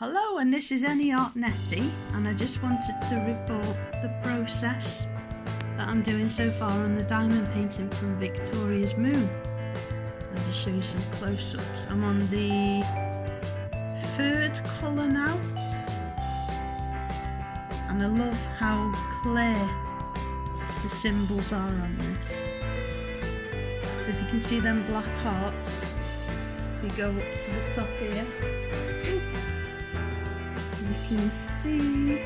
Hello, and this is Any Art Nettie, and I just wanted to report the process that I'm doing so far on the diamond painting from Victoriasmoon. I'll just show you some close-ups. I'm on the third colour now, and I love how clear the symbols are on this. So if you can see them black hearts, we go up to the top here. You can see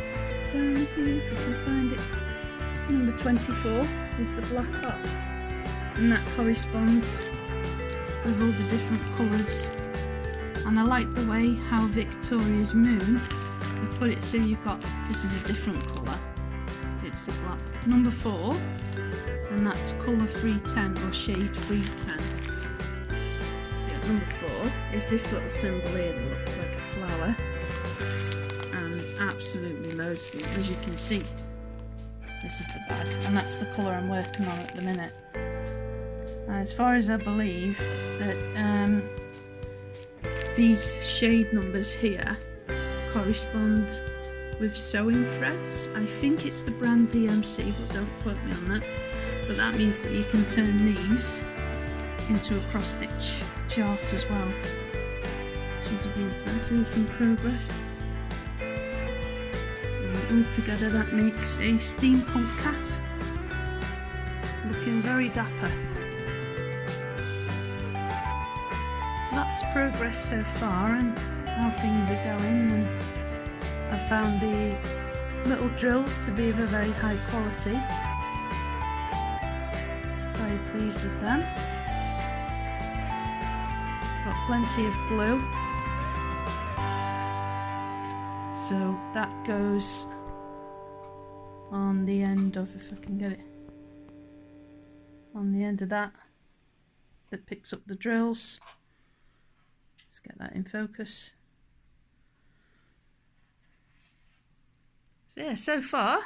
down here, if you can find it, number 24 is the black hearts, and that corresponds with all the different colours. And I like the way how Victoriasmoon, they put it so you've got, this is a different colour, it's the black. Number 4, and that's colour 310 or shade 310. Yeah, number 4 is this little symbol here that looks like a flower. Absolutely loads of them. As you can see, this is the bag, and that's the colour I'm working on at the minute. As far as I believe that these shade numbers here correspond with sewing threads. I think it's the brand DMC, but don't quote me on that. But that means that you can turn these into a cross stitch chart as well. Should have been seeing some progress. Altogether that makes a steampunk cat, looking very dapper. So that's progress so far and how things are going, and I found the little drills to be of a very high quality. Very pleased with them. Got plenty of glue. So that goes on the end of, if I can get it, on the end of that picks up the drills. Let's get that in focus. So yeah, so far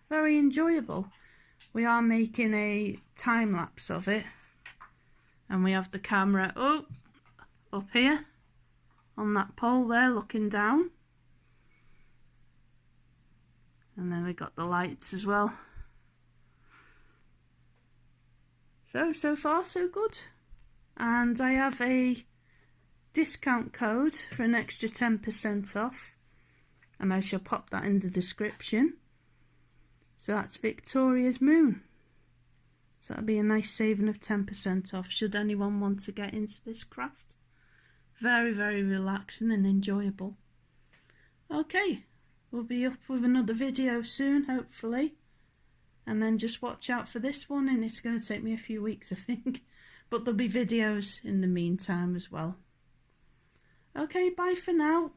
very enjoyable. We are making a time lapse of it, and we have the camera up here on that pole there looking down. And then we got the lights as well. So far so good. And I have a discount code for an extra 10% off, and I shall pop that in the description. So that's Victoriasmoon. So that'll be a nice saving of 10% off should anyone want to get into this craft. Very, very relaxing and enjoyable. Okay. We'll be up with another video soon, hopefully, and then just watch out for this one, and it's going to take me a few weeks, I think, but there'll be videos in the meantime as well. Okay, bye for now.